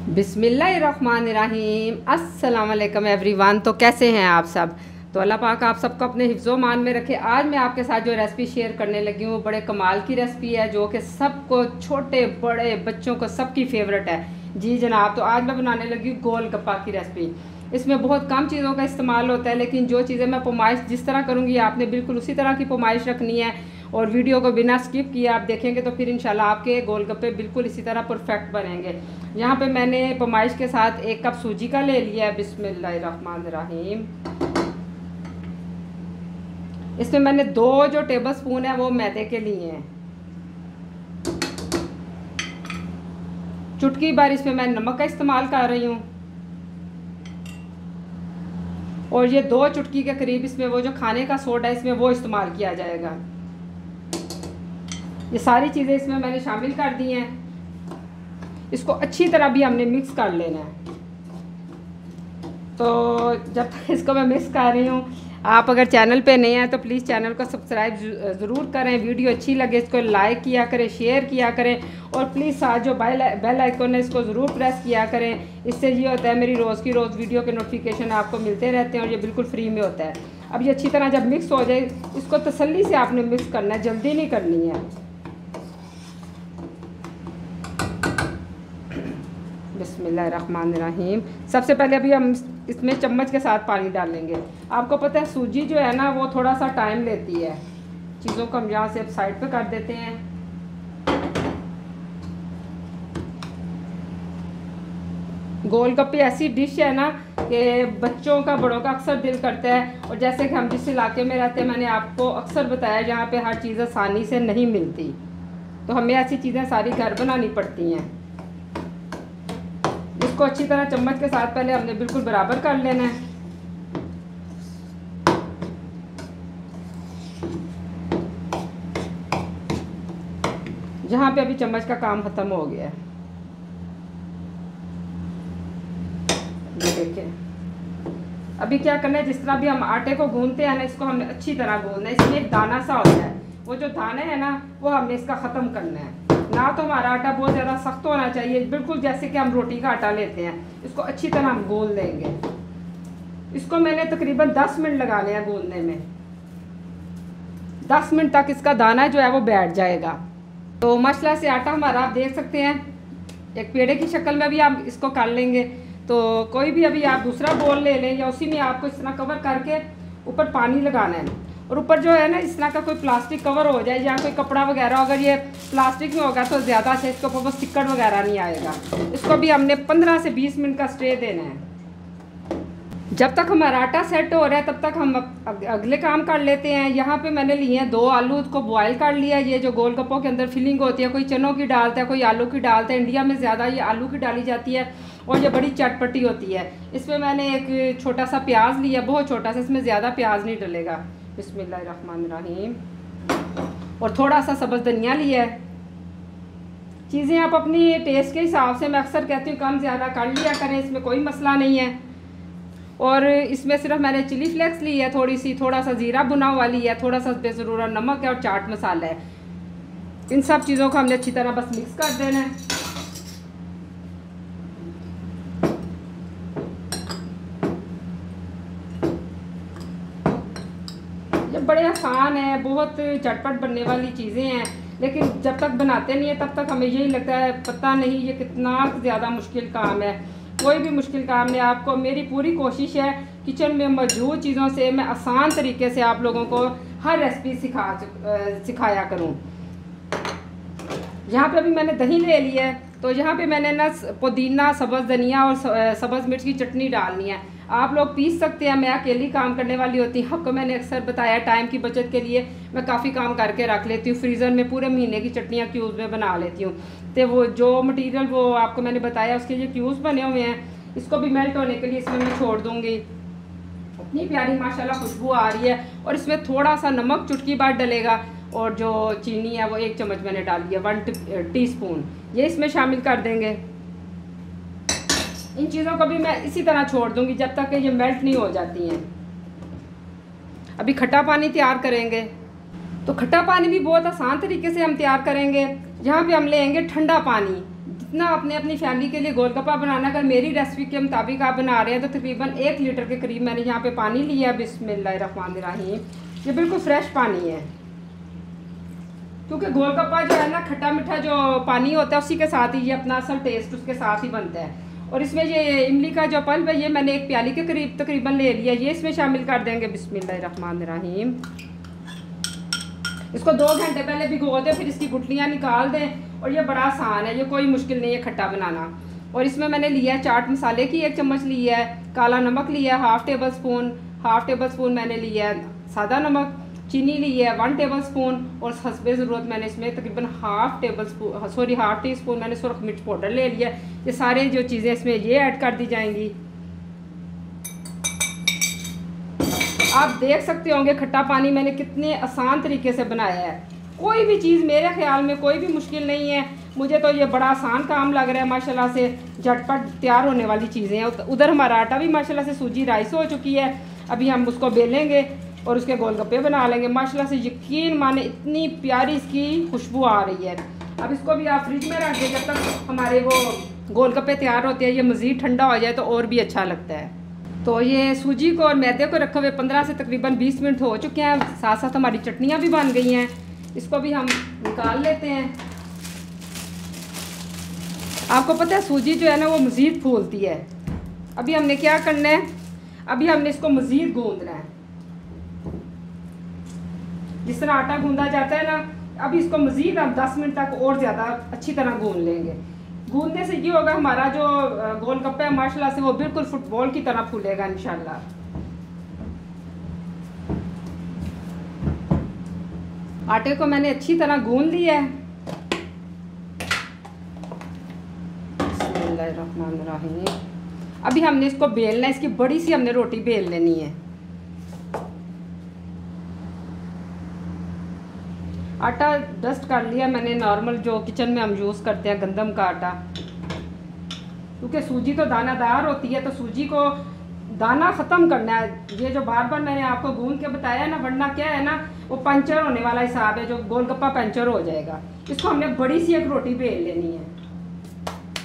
बिस्मिल्लाहिर्रहमानिर्रहीम। अस्सलाम वालेकुम एवरीवन। तो कैसे हैं आप सब? तो अल्लाह पाक आप सबको अपने हिफ्ज़ो मान में रखे। आज मैं आपके साथ जो रेसिपी शेयर करने लगी हूँ बड़े कमाल की रेसिपी है, जो कि सबको, छोटे बड़े बच्चों को सबकी फेवरेट है। जी जनाब, तो आज मैं बनाने लगी हूँ गोलगप्पा की रेसिपी। इसमें बहुत कम चीज़ों का इस्तेमाल होता है, लेकिन जो चीज़ें मैं पुमाइश जिस तरह करूँगी आपने बिल्कुल उसी तरह की पुमाइश रखनी है। और वीडियो को बिना स्किप किए आप देखेंगे तो फिर इंशाल्लाह आपके गोलगप्पे बिल्कुल इसी तरह परफेक्ट बनेंगे। यहाँ पे मैंने पुमाइश के साथ 1 कप सूजी का ले लिया है। बिस्मिल्लाहिर्रहमानिर्रहीम। इसमें मैंने 2 जो टेबल स्पून है वो मैदे के लिए हैं। चुटकी भर इसमें मैं नमक का इस्तेमाल कर रही हूँ, और ये 2 चुटकी के करीब इसमें वो जो खाने का सोडा है इसमें वो इस्तेमाल किया जाएगा। ये सारी चीज़ें इसमें मैंने शामिल कर दी हैं। इसको अच्छी तरह भी हमने मिक्स कर लेना है। तो जब तक इसको मैं मिक्स कर रही हूँ, आप अगर चैनल पे नए हैं तो प्लीज़ चैनल को सब्सक्राइब ज़रूर करें। वीडियो अच्छी लगे इसको लाइक किया करें, शेयर किया करें, और प्लीज़ साथ जो बेल आइकन है इसको ज़रूर प्रेस किया करें। इससे ये होता है मेरी रोज़ की रोज़ वीडियो के नोटिफिकेशन आपको मिलते रहते हैं, और ये बिल्कुल फ्री में होता है। अब ये अच्छी तरह जब मिक्स हो जाए, इसको तसल्ली से आपने मिक्स करना है, जल्दी नहीं करनी है। बिस्मिल्लाहिर्रहमानिर्रहीम। सबसे पहले अभी हम इसमें चम्मच के साथ पानी डालेंगे। आपको पता है सूजी जो है ना वो थोड़ा सा टाइम लेती है। चीज़ों को हम यहाँ से अब साइड पे कर देते हैं। गोलगप्पे ऐसी डिश है ना कि बच्चों का बड़ों का अक्सर दिल करता है। और जैसे कि हम जिस इलाके में रहते हैं, मैंने आपको अक्सर बताया जहाँ पे हर चीज़ आसानी से नहीं मिलती, तो हमें ऐसी चीज़ें सारी घर बनानी पड़ती हैं। इसको अच्छी तरह चम्मच के साथ पहले हमने बिल्कुल बराबर कर लेना है। जहाँ पे अभी चम्मच का काम खत्म हो गया है, ये देखिए। अभी क्या करना है, जिस तरह भी हम आटे को गूंदते हैं ना, इसको हमने अच्छी तरह गूंदना है। इसमें एक दाना सा होता है, वो जो दाने है ना वो हमने इसका ख़त्म करना है। ना तो हमारा आटा बहुत ज़्यादा सख्त होना चाहिए, बिल्कुल जैसे कि हम रोटी का आटा लेते हैं। इसको अच्छी तरह हम गूंद लेंगे। इसको मैंने तकरीबन 10 मिनट लगाने हैं गूंदने में। 10 मिनट तक इसका दाना जो है वो बैठ जाएगा। तो माशाल्लाह से आटा हमारा आप देख सकते हैं एक पेड़े की शक्ल में भी आप इसको कर लेंगे। तो कोई भी अभी आप दूसरा बोल ले लें, या उसी में आपको इस तरह कवर करके ऊपर पानी लगाना है, और ऊपर जो है ना इस तरह का कोई प्लास्टिक कवर हो जाए या कोई कपड़ा वगैरह। अगर ये प्लास्टिक में होगा तो ज़्यादा से इसके ऊपर सिक्कड़ वगैरह नहीं आएगा। इसको भी हमने 15 से 20 मिनट का स्टे देना है। जब तक हमारा आटा सेट हो रहा है तब तक हम अगले काम कर लेते हैं। यहाँ पे मैंने लिए हैं 2 आलू को बॉयल कर लिया। ये जो गोलगप्पों के अंदर फिलिंग होती है, कोई चनों की डालता है, कोई आलू की डालता है। इंडिया में ज़्यादा ये आलू की डाली जाती है, और ये बड़ी चटपटी होती है। इसमें मैंने एक छोटा सा प्याज लिया, बहुत छोटा सा, इसमें ज़्यादा प्याज नहीं डलेगा। बिस्मिल्लाहिर्रहमानिर्रहीम। और थोड़ा सा सब्ज़ धनिया लिया है। चीज़ें आप अपनी टेस्ट के हिसाब से, मैं अक्सर कहती हूँ कम ज़्यादा कर लिया करें, इसमें कोई मसला नहीं है। और इसमें सिर्फ मैंने चिली फ्लेक्स ली है थोड़ी सी, थोड़ा सा ज़ीरा भुना हुआ लिया है, थोड़ा सा बेज़रूरत नमक है, और चाट मसाला है। इन सब चीज़ों को हमने अच्छी तरह बस मिक्स कर देना है। ये बड़े आसान है, बहुत झटपट बनने वाली चीज़ें हैं, लेकिन जब तक बनाते नहीं है तब तक हमें यही लगता है पता नहीं ये कितना ज़्यादा मुश्किल काम है। कोई भी मुश्किल काम नहीं। आपको मेरी पूरी कोशिश है किचन में मौजूद चीज़ों से मैं आसान तरीके से आप लोगों को हर रेसिपी सिखाया करूं। यहाँ पे अभी मैंने दही ले लिया है, तो यहाँ पे मैंने ना पुदीना, सब्ज़ धनिया और सब्ज़ मिर्च की चटनी डालनी है। आप लोग पीस सकते हैं, मैं अकेली काम करने वाली होती हूँ। आपको मैंने अक्सर बताया टाइम की बचत के लिए मैं काफ़ी काम करके रख लेती हूँ। फ्रीज़र में पूरे महीने की चटनियाँ क्यूब्स में बना लेती हूँ। तो वो जो मटेरियल वो आपको मैंने बताया उसके लिए क्यूब्स बने हुए हैं। इसको भी मेल्ट होने के लिए इसमें मैं छोड़ दूँगी। इतनी प्यारी माशाल्लाह खुशबू आ रही है। और इसमें थोड़ा सा नमक चुटकी भर डलेगा, और जो चीनी है वो 1 चम्मच मैंने डाल दिया, 1 टीस्पून, ये इसमें शामिल कर देंगे। इन चीज़ों को भी मैं इसी तरह छोड़ दूंगी जब तक कि ये मेल्ट नहीं हो जाती हैं। अभी खट्टा पानी तैयार करेंगे। तो खट्टा पानी भी बहुत आसान तरीके से हम तैयार करेंगे। यहाँ पे हम लेंगे ठंडा पानी। जितना आपने अपनी फैमिली के लिए गोलगप्पा बनाना, अगर मेरी रेसिपी के मुताबिक आप बना रहे हैं तो तकरीबन 1 लीटर के करीब मैंने यहाँ पे पानी लिया। बिस्मिल्लाहिर्रहमानिर्रहीम। ये बिल्कुल फ्रेश पानी है, क्योंकि गोलगप्पा जो है ना खट्टा मीठा जो पानी होता है उसी के साथ ही ये अपना असल टेस्ट उसके साथ ही बनता है। और इसमें ये इमली का जो पल्प है ये मैंने 1 प्याली के करीब तकरीबन ले लिया, ये इसमें शामिल कर देंगे। बिस्मिल्लाहिर्रहमानिर्रहीम। इसको 2 घंटे पहले भिगो दें, फिर इसकी गुठलियाँ निकाल दें। और ये बड़ा आसान है, ये कोई मुश्किल नहीं है खट्टा बनाना। और इसमें मैंने लिया है चाट मसाले की 1 चम्मच लिया है, काला नमक लिया है हाफ़ टेबल स्पून मैंने लिया है सादा नमक, चीनी ली है 1 टेबल स्पून, और हस्बे ज़रूरत मैंने इसमें तकरीबन हाफ़ टी स्पून मैंने सुरख मिर्च पाउडर ले लिया। ये सारे जो चीज़ें इसमें ये ऐड कर दी जाएंगी। आप देख सकते होंगे खट्टा पानी मैंने कितने आसान तरीके से बनाया है। कोई भी चीज़ मेरे ख्याल में कोई भी मुश्किल नहीं है, मुझे तो ये बड़ा आसान काम लग रहा है। माशाल्लाह से झटपट तैयार होने वाली चीज़ें हैं। उधर हमारा आटा भी माशाल्लाह से सूजी राइस हो चुकी है। अभी हम उसको बेलेंगे और उसके गोलगप्पे बना लेंगे। माशाल्लाह से यकीन माने इतनी प्यारी इसकी खुशबू आ रही है। अब इसको भी आप फ्रिज में रख दें जब तक हमारे वो गोलगप्पे तैयार होते हैं। ये मज़ीद ठंडा हो जाए तो और भी अच्छा लगता है। तो ये सूजी को और मैदे को रखे हुए 15 से तकरीबन 20 मिनट हो चुके हैं। साथ साथ हमारी चटनियाँ भी बन गई हैं, इसको भी हम निकाल लेते हैं। आपको पता है सूजी जो है ना वो मज़ीद फूलती है। अभी हमने क्या करना है, अभी हमने इसको मज़ीद गूंदना है। जिस तरह आटा गूंदा जाता है ना, अभी इसको मज़ीद हम 10 मिनट तक और ज़्यादा अच्छी तरह गूंद लेंगे। गूंदने से ये होगा हमारा जो गोलगप्पा है माशाल्लाह से वो बिल्कुल फुटबॉल की तरह फूलेगा इंशाल्लाह। आटे को मैंने अच्छी तरह गूंद लिया है। बिस्मिल्लाहिर्रहमानिर्रहीम। अभी हमने इसको बेलना है, इसकी बड़ी सी हमने रोटी बेल लेनी है। आटा डस्ट कर लिया मैंने, नॉर्मल जो किचन में हम यूज़ करते हैं गंदम का आटा, क्योंकि सूजी तो दानादार होती है तो सूजी को दाना ख़त्म करना है। ये जो बार बार मैंने आपको गूंद के बताया ना, वरना क्या है ना वो पंचर होने वाला हिसाब है, जो गोलगप्पा पंचर हो जाएगा। इसको हमने बड़ी सी एक रोटी बेल लेनी है।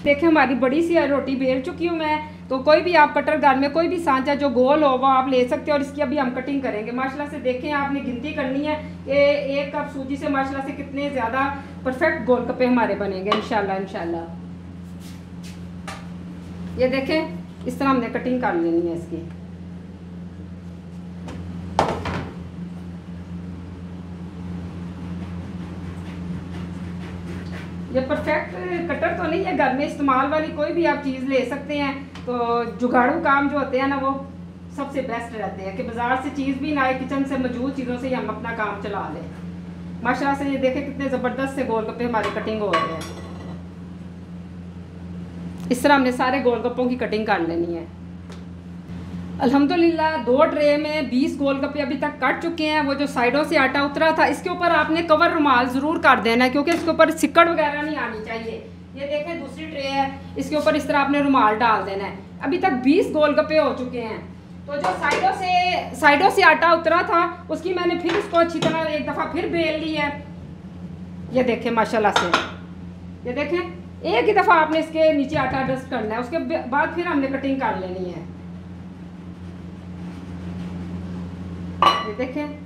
देखिए हमारी बड़ी सी रोटी बेल चुकी हूँ मैं। तो कोई भी आप कटर घर में कोई भी सांचा जो गोल हो वो आप ले सकते हो। और इसकी अभी हम कटिंग करेंगे। माशाल्लाह से देखें, आपने गिनती करनी है कि 1 कप सूजी से माशाल्लाह से कितने ज़्यादा परफेक्ट गोलगप्पे हमारे बनेंगे इंशाल्लाह। ये देखें इस तरह हमने कटिंग कर लेनी है इसकी। ये परफेक्ट कटर तो नहीं है, घर में इस्तेमाल वाली कोई भी आप चीज़ ले सकते हैं। तो जुगाड़ू काम जो होते हैं ना वो सबसे बेस्ट रहते हैं कि बाज़ार से चीज़ भी ना आए, किचन से मौजूद चीज़ों से ही हम अपना काम चला लें। माशाल्लाह से ये देखें कितने ज़बरदस्त से गोलगप्पे हमारे कटिंग हो रहे हैं। इस तरह हमने सारे गोलगप्पों की कटिंग कर लेनी है। अल्हम्दुलिल्लाह 2 ट्रे में 20 गोलगप्पे अभी तक कट चुके हैं। वो जो साइडों से आटा उतरा था इसके ऊपर आपने कवर रुमाल ज़रूर कर देना है, क्योंकि इसके ऊपर सिक्कड़ वगैरह नहीं आनी चाहिए। ये देखें दूसरी ट्रे है, इसके ऊपर इस तरह आपने रुमाल डाल देना है। अभी तक 20 गोलगप्पे हो चुके हैं। तो जो साइडों से आटा उतरा था उसकी मैंने फिर इसको अच्छी तरह एक दफ़ा फिर बेल ली है। ये देखें माशाल्लाह से, ये देखें एक ही दफ़ा आपने इसके नीचे आटा डस्ट करना है, उसके बाद फिर हमने कटिंग कर लेनी है। ये देखें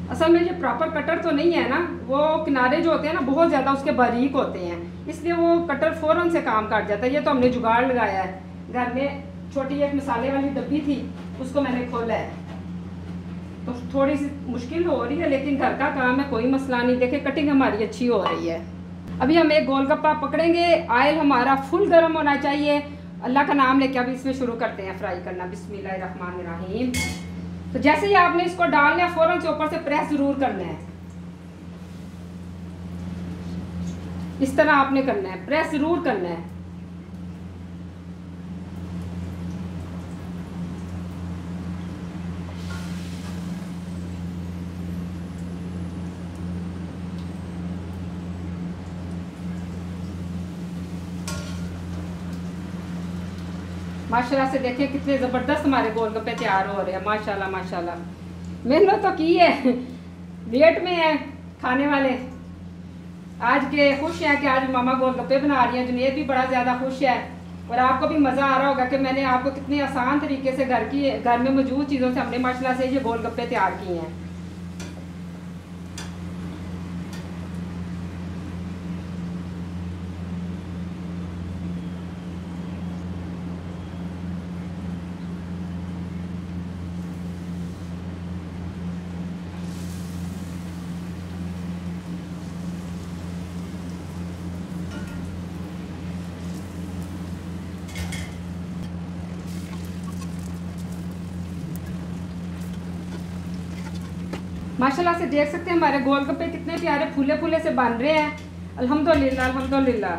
असल में ये प्रॉपर कटर तो नहीं है ना, वो किनारे जो होते हैं ना बहुत ज़्यादा उसके बारीक होते हैं, इसलिए वो कटर फ़ौरन से काम कर जाता है। ये तो हमने जुगाड़ लगाया है। घर में छोटी एक मसाले वाली डब्बी थी, उसको मैंने खोला है। तो थोड़ी सी मुश्किल हो रही है लेकिन घर का काम है, कोई मसला नहीं। देखें कटिंग हमारी अच्छी हो रही है। अभी हम एक गोलगप्पा पकड़ेंगे। ऑयल हमारा फुल गर्म होना चाहिए। अल्लाह का नाम लेके अभी इसमें शुरू करते हैं फ्राई करना। बिस्मिल्लाहिर्रहमानिर्रहीम। तो जैसे ही आपने इसको डालना है फ़ौरन से ऊपर से प्रेस ज़रूर करना है। इस तरह आपने करना है, प्रेस ज़रूर करना है। माशाल्लाह से देखिए कितने ज़बरदस्त हमारे गोलगप्पे तैयार हो रहे हैं। माशाल्लाह माशाल्लाह मेहनत तो की है, वेट में है खाने वाले। आज के खुश हैं कि आज मामा गोलगप्पे बना रही हैं। जुनेद भी बड़ा ज़्यादा खुश है और आपको भी मज़ा आ रहा होगा कि मैंने आपको कितने आसान तरीके से घर में मौजूद चीज़ों से हमने माशाल्लाह से ये गोलगप्पे तैयार किए हैं। माशाल्लाह से देख सकते हैं हमारे गोलगप्पे कितने प्यारे फूले फूले से बन रहे हैं। अल्हम्दुलिल्लाह अल्हम्दुलिल्लाह।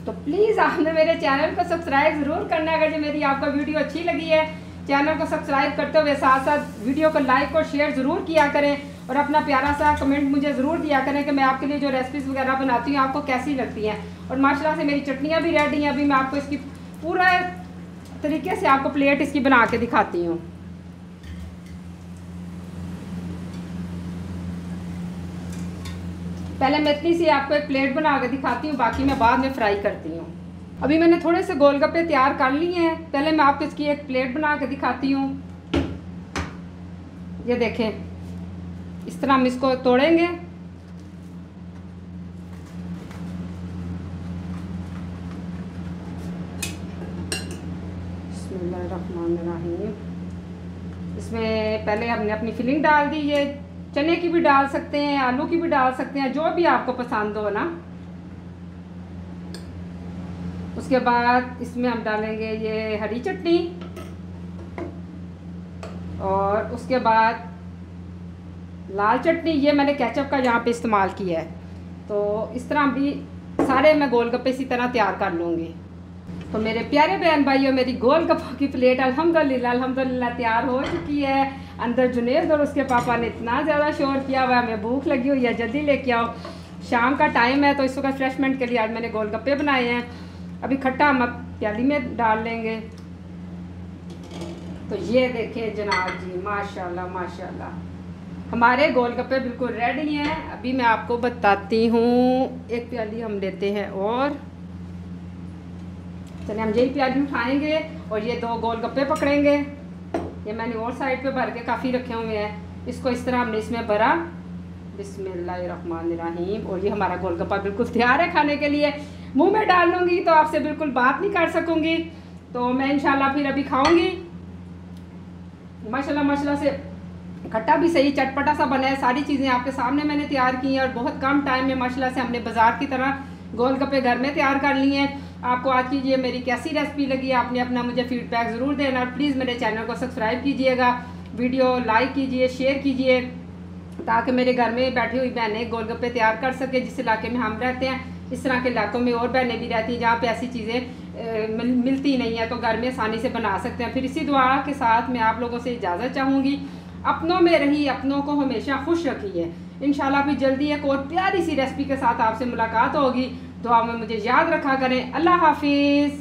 तो प्लीज़ आपने मेरे चैनल को सब्सक्राइब ज़रूर करना है। अगर जो मेरी आपको वीडियो अच्छी लगी है चैनल को सब्सक्राइब करते हुए साथ साथ वीडियो को लाइक और शेयर ज़रूर किया करें और अपना प्यारा सा कमेंट मुझे ज़रूर दिया करें कि मैं आपके लिए जो रेसिपीज़ वगैरह बनाती हूँ आपको कैसी लगती हैं। और माशाल्लाह से मेरी चटनियाँ भी रेडी हैं। अभी मैं आपको इसकी पूरा तरीके से आपको प्लेट इसकी बना के दिखाती हूँ। पहले मैं इतनी सी आपको एक प्लेट बना के दिखाती हूँ, बाकी मैं बाद में फ्राई करती हूँ। अभी मैंने थोड़े से गोलगप्पे तैयार कर लिए हैं। पहले मैं आपको इसकी एक प्लेट बना के दिखाती हूँ। ये देखें, इस तरह हम इसको तोड़ेंगे। बिस्मिल्लाहिर्रहमानिर्रहीम। इसमें पहले हमने अपनी फिलिंग डाल दी। ये चने की भी डाल सकते हैं, आलू की भी डाल सकते हैं, जो भी आपको पसंद हो ना। उसके बाद इसमें हम डालेंगे ये हरी चटनी और उसके बाद लाल चटनी। ये मैंने केचप का यहाँ पे इस्तेमाल किया है। तो इस तरह भी सारे मैं गोलगप्पे इसी तरह तैयार कर लूँगी। तो मेरे प्यारे बहन भाइयों, मेरी गोलगप्पों की प्लेट अल्हम्दुलिल्लाह अल्हम्दुलिल्लाह तैयार हो चुकी है। अंदर जुनेद और उसके पापा ने इतना ज़्यादा शोर किया हुआ है, हमें भूख लगी हुई है, जल्दी लेके आओ। शाम का टाइम है तो इस वक्त रिफ्रेशमेंट के लिए आज मैंने गोलगप्पे बनाए हैं। अभी खट्टा हम प्याली में डाल लेंगे। तो ये देखें जनाब जी, माशाल्लाह माशाल्लाह हमारे गोलगप्पे बिल्कुल रेडी हैं। अभी मैं आपको बताती हूँ। एक प्याली हम लेते हैं और चलिए हम यही प्याली उठाएंगे और ये 2 गोलगप्पे पकड़ेंगे। ये मैंने और साइड पे भर के काफ़ी रखे हुए हैं। इसको इस तरह हमने इसमें भरा। बिस्मिल्लाहिर्रहमानिर्रहीम। और ये हमारा गोलगप्पा बिल्कुल तैयार है खाने के लिए। मुंह में डाल लूँगी तो आपसे बिल्कुल बात नहीं कर सकूँगी। तो मैं इंशाल्लाह फिर अभी खाऊँगी। माशाल्लाह माशाल्लाह से खट्टा भी सही चटपटा सा बना है। सारी चीज़ें आपके सामने मैंने तैयार की हैं और बहुत कम टाइम में माशाल्लाह से हमने बाज़ार की तरह गोलगप्पे घर में तैयार कर लिए हैं। आपको आज की ये मेरी कैसी रेसिपी लगी, आपने अपना मुझे फीडबैक ज़रूर देना और प्लीज़ मेरे चैनल को सब्सक्राइब कीजिएगा, वीडियो लाइक कीजिए, शेयर कीजिए, ताकि मेरे घर में बैठी हुई बहनें गोलगप्पे तैयार कर सके। जिस इलाके में हम रहते हैं इस तरह के इलाकों में और बहनें भी रहती हैं जहाँ पे ऐसी चीज़ें मिलती नहीं है, तो घर में आसानी से बना सकते हैं। फिर इसी दुआ के साथ मैं आप लोगों से इजाज़त चाहूँगी। अपनों में रही, अपनों को हमेशा खुश रखिए। इंशाल्लाह फिर जल्दी एक और प्यारी सी रेसिपी के साथ आपसे मुलाकात होगी। दुआ में मुझे याद रखा करें। अल्लाह हाफिज़।